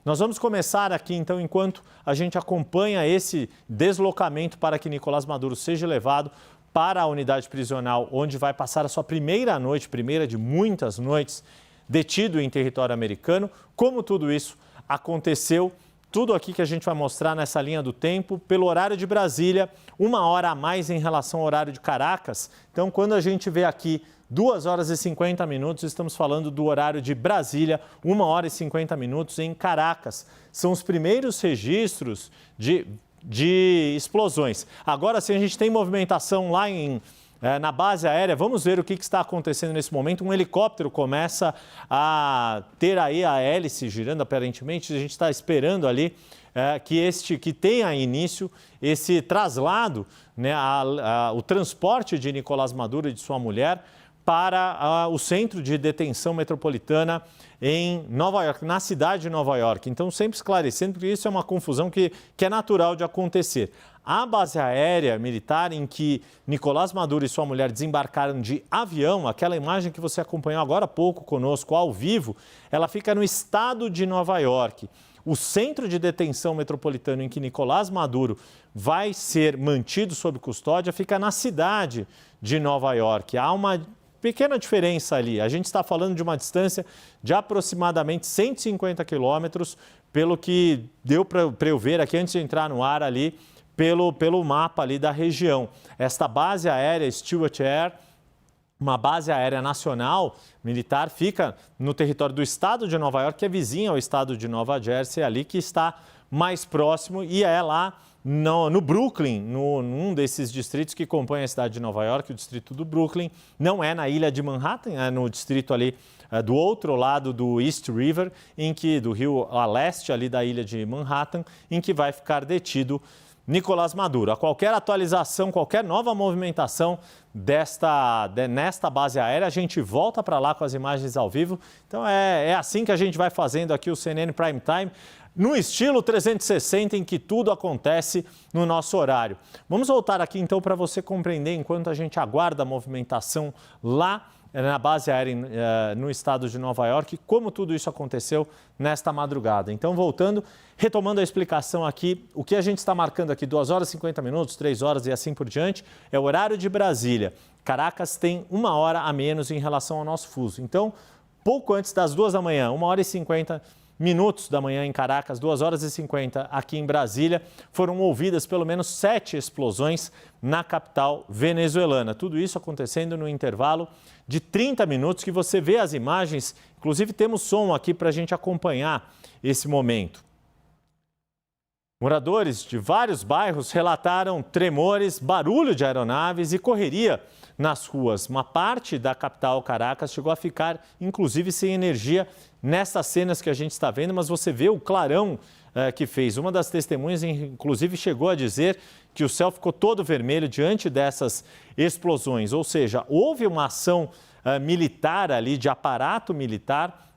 Nós vamos começar aqui, então, enquanto a gente acompanha esse deslocamento para que Nicolás Maduro seja levado para a unidade prisional, onde vai passar a sua primeira noite, primeira de muitas noites, detido em território americano. Como tudo isso aconteceu, tudo aqui que a gente vai mostrar nessa linha do tempo, pelo horário de Brasília, 1 hora a mais em relação ao horário de Caracas. Então, quando a gente vê aqui 2 horas e 50 minutos, estamos falando do horário de Brasília, 1 hora e 50 minutos em Caracas. São os primeiros registros de explosões. Agora sim, a gente tem movimentação lá na base aérea. Vamos ver o que está acontecendo nesse momento. Um helicóptero começa a ter aí a hélice girando, aparentemente. A gente está esperando ali que tenha início esse traslado, né, o transporte de Nicolás Maduro e de sua mulher para o centro de detenção metropolitana em Nova York, na cidade de Nova York. Então, sempre esclarecendo, porque isso é uma confusão que é natural de acontecer. A base aérea militar em que Nicolás Maduro e sua mulher desembarcaram de avião, aquela imagem que você acompanhou agora há pouco conosco, ao vivo, ela fica no estado de Nova York. O centro de detenção metropolitano em que Nicolás Maduro vai ser mantido sob custódia fica na cidade de Nova York. Há uma pequena diferença ali. A gente está falando de uma distância de aproximadamente 150 quilômetros, pelo que deu para eu ver aqui antes de entrar no ar ali, pelo mapa ali da região. Esta base aérea Stewart Air, uma base aérea nacional militar, fica no território do estado de Nova York, que é vizinho ao estado de Nova Jersey, ali que está mais próximo, e é lá no Brooklyn, num desses distritos que compõem a cidade de Nova York, o distrito do Brooklyn. Não é na ilha de Manhattan, é no distrito ali do outro lado do East River, do rio a leste ali da ilha de Manhattan, em que vai ficar detido Nicolás Maduro. A qualquer atualização, qualquer nova movimentação nesta base aérea, a gente volta para lá com as imagens ao vivo. Então é assim que a gente vai fazendo aqui o CNN Prime Time, no estilo 360, em que tudo acontece no nosso horário. Vamos voltar aqui então para você compreender, enquanto a gente aguarda a movimentação lá na base aérea no estado de Nova York, como tudo isso aconteceu nesta madrugada. Então, voltando, retomando a explicação aqui, o que a gente está marcando aqui, 2 horas e 50 minutos, 3 horas e assim por diante, é o horário de Brasília. Caracas tem 1 hora a menos em relação ao nosso fuso. Então, pouco antes das 2 da manhã, 1 hora e 50 minutos da manhã em Caracas, 2 horas e 50 aqui em Brasília, foram ouvidas pelo menos 7 explosões na capital venezuelana. Tudo isso acontecendo no intervalo de 30 minutos, que você vê as imagens. Inclusive temos som aqui para a gente acompanhar esse momento. Moradores de vários bairros relataram tremores, barulho de aeronaves e correria nas ruas. Uma parte da capital, Caracas, chegou a ficar, inclusive, sem energia nessas cenas que a gente está vendo, mas você vê o clarão que fez. Uma das testemunhas, inclusive, chegou a dizer que o céu ficou todo vermelho diante dessas explosões. Ou seja, houve uma ação militar ali, de aparato militar,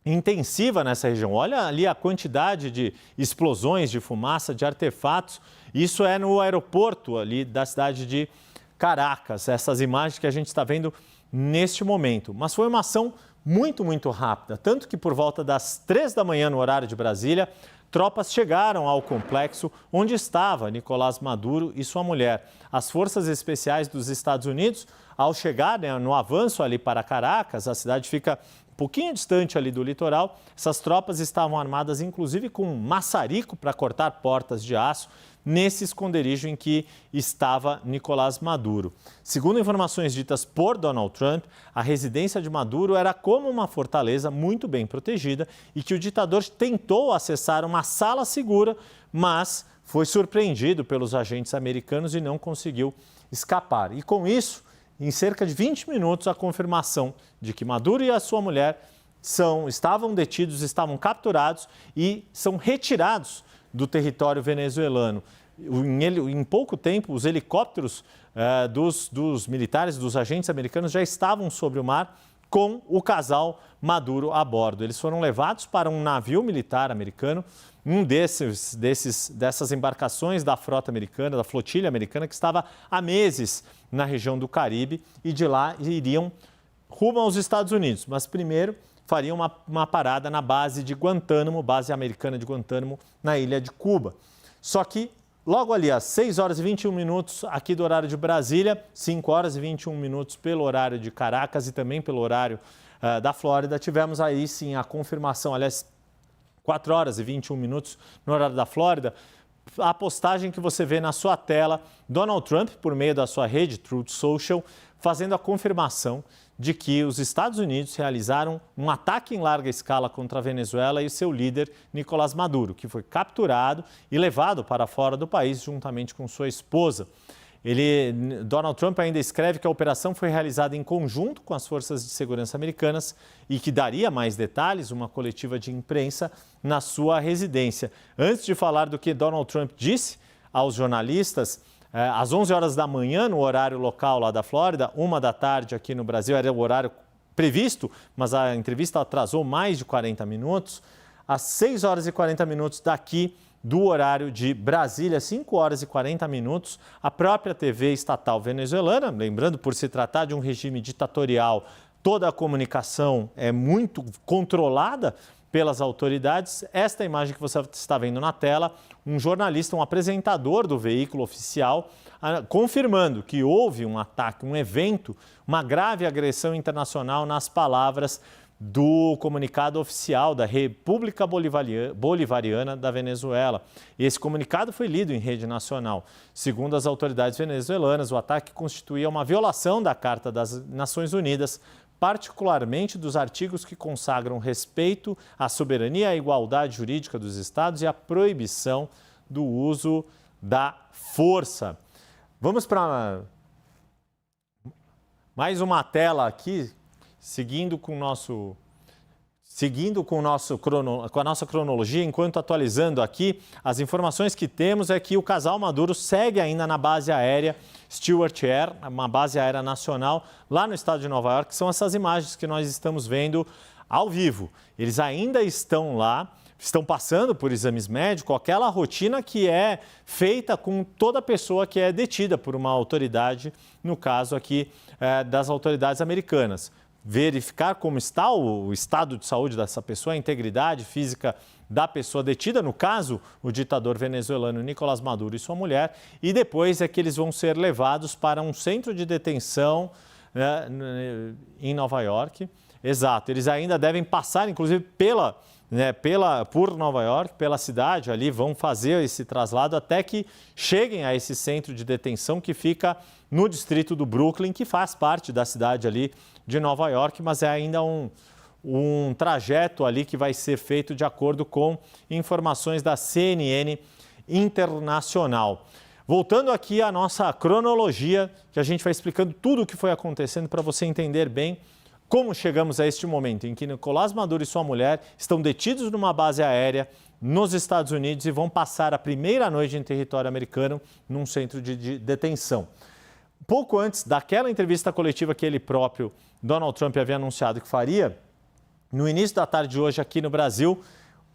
intensiva nessa região. Olha ali a quantidade de explosões, de fumaça, de artefatos. Isso é no aeroporto ali da cidade de Caracas, essas imagens que a gente está vendo neste momento. Mas foi uma ação muito, muito rápida, tanto que por volta das 3 da manhã no horário de Brasília, tropas chegaram ao complexo onde estava Nicolás Maduro e sua mulher. As forças especiais dos Estados Unidos, ao chegar, né, no avanço ali para Caracas, a cidade fica um pouquinho distante ali do litoral, essas tropas estavam armadas inclusive com maçarico para cortar portas de aço nesse esconderijo em que estava Nicolás Maduro. Segundo informações ditas por Donald Trump, a residência de Maduro era como uma fortaleza muito bem protegida e que o ditador tentou acessar uma sala segura, mas foi surpreendido pelos agentes americanos e não conseguiu escapar. E com isso, em cerca de 20 minutos, a confirmação de que Maduro e a sua mulher estavam detidos, estavam capturados e são retirados do território venezuelano. Em pouco tempo, os helicópteros dos militares, dos agentes americanos, já estavam sobre o mar com o casal Maduro a bordo. Eles foram levados para um navio militar americano, um dessas embarcações da frota americana, da flotilha americana, que estava há meses na região do Caribe, e de lá iriam rumo aos Estados Unidos. Mas primeiro faria uma parada na base de Guantánamo, base americana de Guantánamo, na ilha de Cuba. Só que logo ali, às 6 horas e 21 minutos aqui do horário de Brasília, 5 horas e 21 minutos pelo horário de Caracas e também pelo horário da Flórida, tivemos aí sim a confirmação, aliás, 4 horas e 21 minutos no horário da Flórida, a postagem que você vê na sua tela, Donald Trump, por meio da sua rede Truth Social, fazendo a confirmação de que os Estados Unidos realizaram um ataque em larga escala contra a Venezuela e seu líder, Nicolás Maduro, que foi capturado e levado para fora do país juntamente com sua esposa. Donald Trump ainda escreve que a operação foi realizada em conjunto com as forças de segurança americanas e que daria mais detalhes, uma coletiva de imprensa, na sua residência. Antes de falar do que Donald Trump disse aos jornalistas, às 11 horas da manhã, no horário local lá da Flórida, 1 da tarde aqui no Brasil, era o horário previsto, mas a entrevista atrasou mais de 40 minutos. Às 6 horas e 40 minutos daqui do horário de Brasília, 5 horas e 40 minutos, a própria TV estatal venezuelana, lembrando, por se tratar de um regime ditatorial, toda a comunicação é muito controlada pelas autoridades. Esta imagem que você está vendo na tela, um jornalista, um apresentador do veículo oficial, confirmando que houve um ataque, um evento, uma grave agressão internacional, nas palavras do comunicado oficial da República Bolivariana da Venezuela. E esse comunicado foi lido em rede nacional. Segundo as autoridades venezuelanas, o ataque constituía uma violação da Carta das Nações Unidas, particularmente dos artigos que consagram respeito à soberania e à igualdade jurídica dos Estados e a proibição do uso da força. Vamos para mais uma tela aqui, seguindo com a nossa cronologia, enquanto atualizando aqui, as informações que temos é que o casal Maduro segue ainda na base aérea Stewart Air, uma base aérea nacional lá no estado de Nova York. São essas imagens que nós estamos vendo ao vivo. Eles ainda estão lá, estão passando por exames médicos, aquela rotina que é feita com toda pessoa que é detida por uma autoridade, no caso aqui das autoridades americanas. Verificar como está o estado de saúde dessa pessoa, a integridade física da pessoa detida, no caso, o ditador venezuelano Nicolás Maduro e sua mulher, e depois é que eles vão ser levados para um centro de detenção em Nova York. Exato, eles ainda devem passar, inclusive, por Nova York, pela cidade, ali vão fazer esse traslado até que cheguem a esse centro de detenção que fica no distrito do Brooklyn, que faz parte da cidade ali de Nova York, mas é ainda um trajeto ali que vai ser feito de acordo com informações da CNN Internacional. Voltando aqui à nossa cronologia, que a gente vai explicando tudo o que foi acontecendo para você entender bem como chegamos a este momento em que Nicolás Maduro e sua mulher estão detidos numa base aérea nos Estados Unidos e vão passar a primeira noite em território americano num centro de detenção. Pouco antes daquela entrevista coletiva que ele próprio, Donald Trump, havia anunciado que faria, no início da tarde de hoje aqui no Brasil,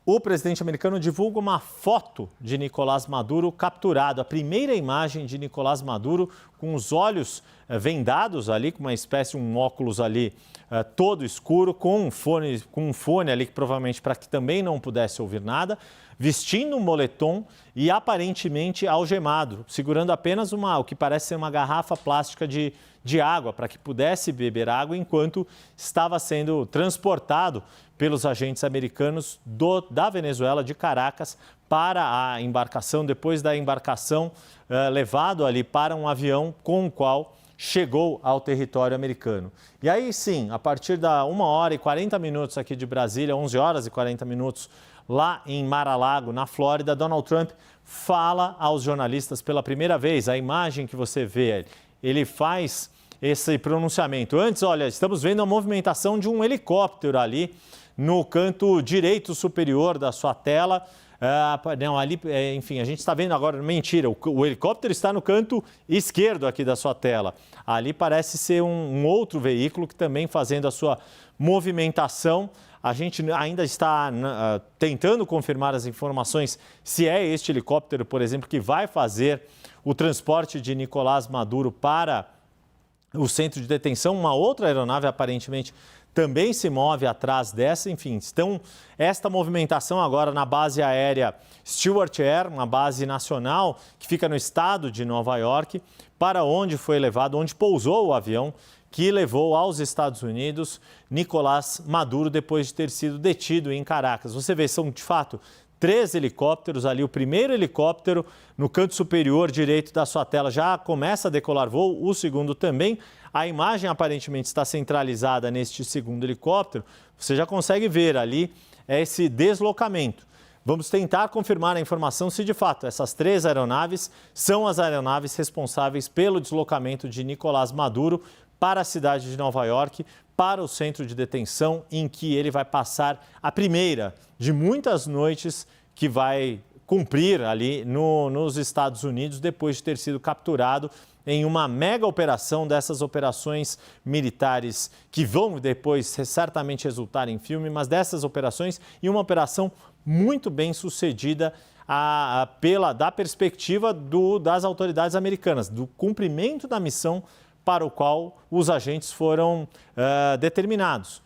o presidente americano divulga uma foto de Nicolás Maduro capturado, a primeira imagem de Nicolás Maduro com os olhos vendados ali, com uma espécie, um óculos ali todo escuro, com um fone ali, que provavelmente para que também não pudesse ouvir nada, vestindo um moletom e aparentemente algemado, segurando apenas o que parece ser uma garrafa plástica de água, para que pudesse beber água enquanto estava sendo transportado pelos agentes americanos da Venezuela, de Caracas, para a embarcação. Depois da embarcação, levado ali para um avião com o qual chegou ao território americano. E aí sim, a partir da 1 hora e 40 minutos aqui de Brasília, 11 horas e 40 minutos lá em Mar-a-Lago, na Flórida, Donald Trump fala aos jornalistas pela primeira vez. A imagem que você vê, ele faz esse pronunciamento. Antes, olha, estamos vendo a movimentação de um helicóptero ali no canto direito superior da sua tela. Enfim, a gente está vendo agora, mentira, o helicóptero está no canto esquerdo aqui da sua tela. Ali parece ser um outro veículo que também fazendo a sua movimentação. A gente ainda está tentando confirmar as informações se é este helicóptero, por exemplo, que vai fazer o transporte de Nicolás Maduro para o centro de detenção. Uma outra aeronave aparentemente também se move atrás dessa, enfim, esta movimentação agora na base aérea Stewart Air, uma base nacional que fica no estado de Nova York, para onde foi levado, onde pousou o avião que levou aos Estados Unidos Nicolás Maduro depois de ter sido detido em Caracas. Você vê, são de fato 3 helicópteros ali, o primeiro helicóptero no canto superior direito da sua tela já começa a decolar voo, o segundo também. A imagem aparentemente está centralizada neste segundo helicóptero, você já consegue ver ali esse deslocamento. Vamos tentar confirmar a informação se de fato essas 3 aeronaves são as aeronaves responsáveis pelo deslocamento de Nicolás Maduro para a cidade de Nova York, para o centro de detenção em que ele vai passar a primeira de muitas noites que vai cumprir ali nos Estados Unidos depois de ter sido capturado em uma mega operação dessas operações militares que vão depois certamente resultar em filme, mas dessas operações e uma operação muito bem sucedida da perspectiva das autoridades americanas, do cumprimento da missão para o qual os agentes foram determinados.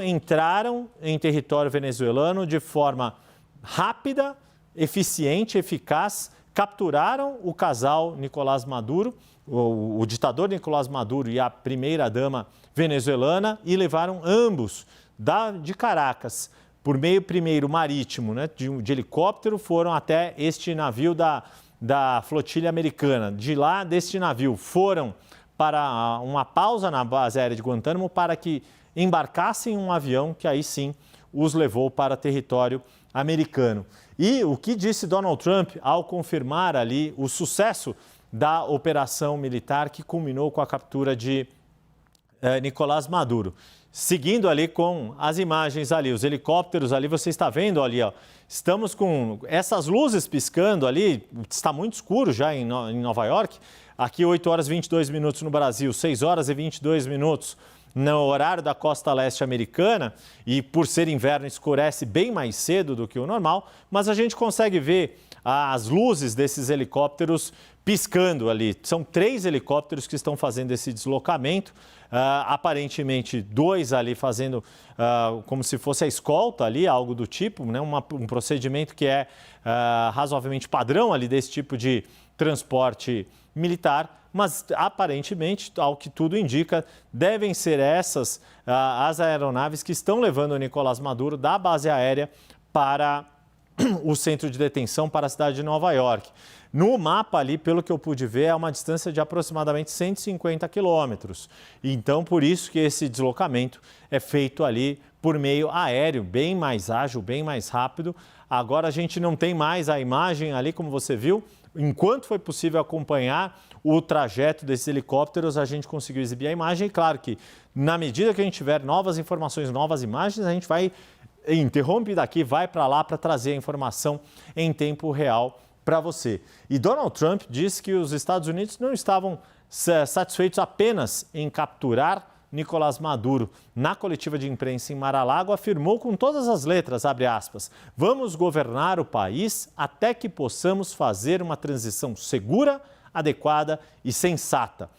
Entraram em território venezuelano de forma rápida, eficiente, eficaz, capturaram o casal Nicolás Maduro, o ditador Nicolás Maduro e a primeira-dama venezuelana e levaram ambos de Caracas, por meio primeiro marítimo, né, de helicóptero, foram até este navio da flotilha americana. De lá, deste navio, foram para uma pausa na base aérea de Guantánamo para que embarcassem um avião que aí sim os levou para território americano. E o que disse Donald Trump ao confirmar ali o sucesso da operação militar que culminou com a captura de Nicolás Maduro. Seguindo ali com as imagens ali, os helicópteros ali, você está vendo ali, ó, estamos com essas luzes piscando ali, está muito escuro já em Nova York, aqui 8 horas e 22 minutos no Brasil, 6 horas e 22 minutos no horário da costa leste americana, e por ser inverno escurece bem mais cedo do que o normal, mas a gente consegue ver as luzes desses helicópteros piscando ali. São 3 helicópteros que estão fazendo esse deslocamento, aparentemente 2 ali fazendo como se fosse a escolta ali, algo do tipo, né? Um procedimento que é razoavelmente padrão ali desse tipo de transporte militar, mas aparentemente, ao que tudo indica, devem ser essas as aeronaves que estão levando o Nicolás Maduro da base aérea para o centro de detenção, para a cidade de Nova York. No mapa ali, pelo que eu pude ver, é uma distância de aproximadamente 150 quilômetros. Então, por isso que esse deslocamento é feito ali por meio aéreo, bem mais ágil, bem mais rápido. Agora a gente não tem mais a imagem ali, como você viu. Enquanto foi possível acompanhar o trajeto desses helicópteros, a gente conseguiu exibir a imagem. E claro que, na medida que a gente tiver novas informações, novas imagens, a gente vai interrompe daqui, vai para lá para trazer a informação em tempo real para você. E Donald Trump disse que os Estados Unidos não estavam satisfeitos apenas em capturar Nicolás Maduro. Na coletiva de imprensa em Mar-a-Lago, afirmou com todas as letras, abre aspas, vamos governar o país até que possamos fazer uma transição segura, adequada e sensata.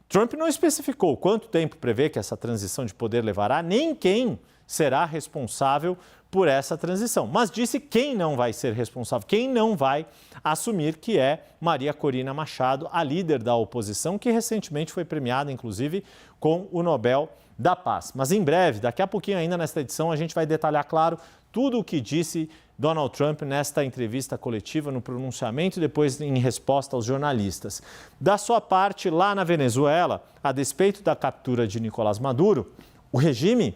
Trump não especificou quanto tempo prevê que essa transição de poder levará, nem quem será responsável por essa transição. Mas disse quem não vai ser responsável, quem não vai assumir, que é Maria Corina Machado, a líder da oposição, que recentemente foi premiada, inclusive, com o Nobel da Paz. Mas em breve, daqui a pouquinho ainda nesta edição, a gente vai detalhar, claro, tudo o que disse Donald Trump nesta entrevista coletiva, no pronunciamento e depois em resposta aos jornalistas. Da sua parte, lá na Venezuela, a despeito da captura de Nicolás Maduro, o regime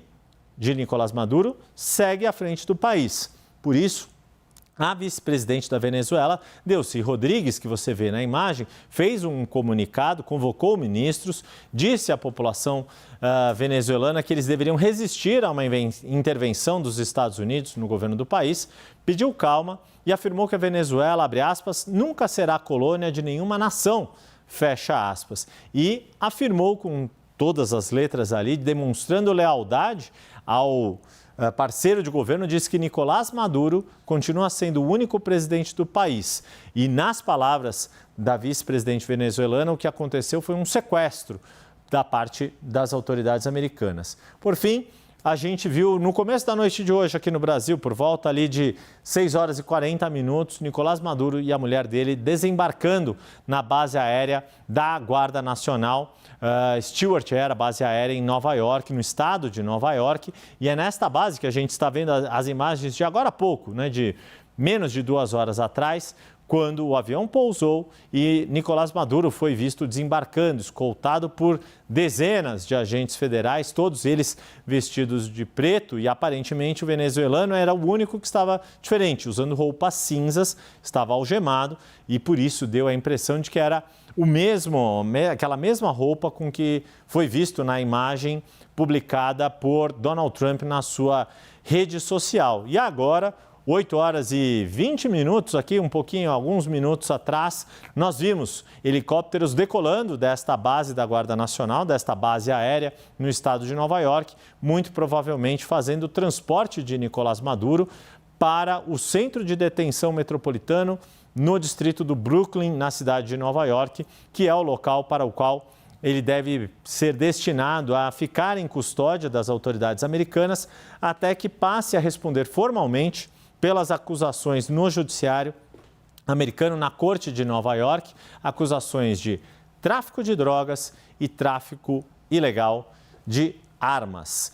de Nicolás Maduro segue à frente do país. Por isso, a vice-presidente da Venezuela, Delcy Rodrigues, que você vê na imagem, fez um comunicado, convocou ministros, disse à população venezuelana que eles deveriam resistir a uma intervenção dos Estados Unidos no governo do país, pediu calma e afirmou que a Venezuela, abre aspas, nunca será colônia de nenhuma nação, fecha aspas. E afirmou com todas as letras ali, demonstrando lealdade ao parceiro de governo, disse que Nicolás Maduro continua sendo o único presidente do país. E nas palavras da vice-presidente venezuelana, o que aconteceu foi um sequestro. da parte das autoridades americanas. Por fim, a gente viu no começo da noite de hoje aqui no Brasil, por volta ali de 6 horas e 40 minutos, Nicolás Maduro e a mulher dele desembarcando na base aérea da Guarda Nacional. Stewart era a base aérea em Nova York, no estado de Nova York. E é nesta base que a gente está vendo as imagens de agora há pouco, né, de menos de 2 horas atrás, quando o avião pousou e Nicolás Maduro foi visto desembarcando, escoltado por dezenas de agentes federais, todos eles vestidos de preto, e aparentemente o venezuelano era o único que estava diferente, usando roupas cinzas, estava algemado e por isso deu a impressão de que era aquela mesma roupa com que foi visto na imagem publicada por Donald Trump na sua rede social. E agora, 8 horas e 20 minutos aqui, alguns minutos atrás, nós vimos helicópteros decolando desta base da Guarda Nacional, desta base aérea no estado de Nova York, muito provavelmente fazendo o transporte de Nicolás Maduro para o centro de detenção metropolitano no distrito do Brooklyn, na cidade de Nova York, que é o local para o qual ele deve ser destinado a ficar em custódia das autoridades americanas até que passe a responder formalmente pelas acusações no judiciário americano, na Corte de Nova York, acusações de tráfico de drogas e tráfico ilegal de armas.